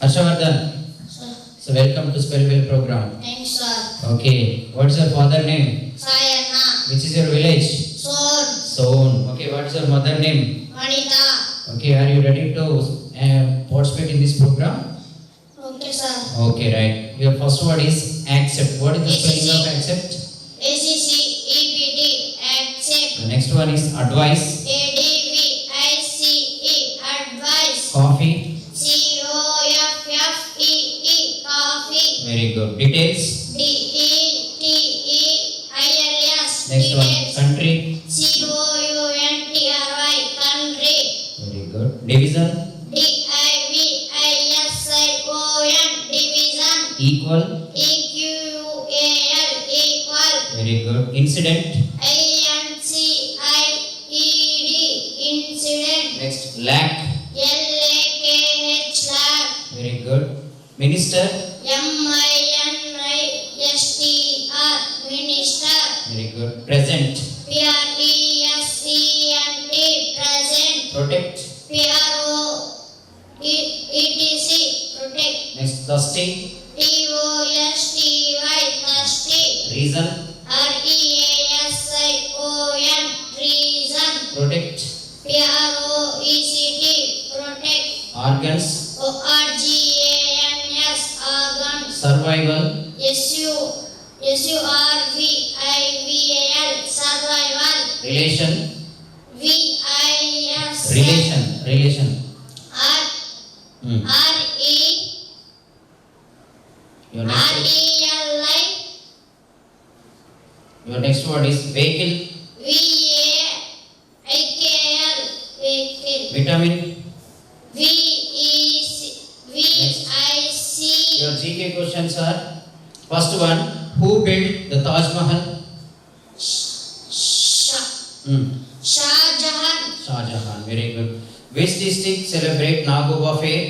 Harshavardhan. Sir. So welcome to Spellville program. Thanks, sir. Okay. What's your father name? Sayana. Which is your village? Son. Son. Okay. What's your mother name? Manita. Okay. Are you ready to participate in this program? Okay, sir. Okay. Right. Your first word is accept. What is the spelling of accept? ACCEPT. Accept. The next one is advice. ADVICE. Advice. Coffee. COFFEE. Coffee. Very good. Details. DETEILS. Next one. Details. Country. COUNTRY. Country. Very good. Division. DIVISION. Division. Equal. EQUAL. Equal. Very good. Incident. INCIED. Incident. Next. Lack. LAKH. Lack. Very good. Minister. MINISTR. Minister. Very good. Present. PRESENT. Present. Protect. PROETC. Protect. Next. Thirsty. TOSTY. Thirsty. Reason. REASION. Reason. Protect. PROECT. Protect. Organs. ORGANS. Organ. Survival. SURVIVAL. Survival. Relation. VIS. Relation. R Hmm. RE Your next word. RELI. Your next word is vehicle. VAIKL. Vehicle. Vitamin. VIC. Your GK questions are: first one, who built the Taj Mahal? Shah Jahan. Shah Jahan. Very good. Which district celebrate Nagoba Fair?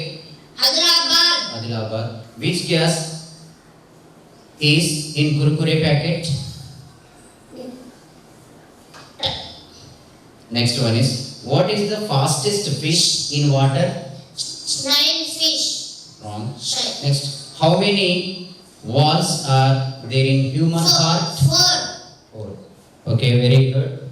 Hyderabad. Adilabad. Which gas is in Kurkure packet? Next one is, what is the fastest fish in water? Nine fish. Wrong. Shy. Next, how many walls are there in human heart? Four. 4. Okay, very good.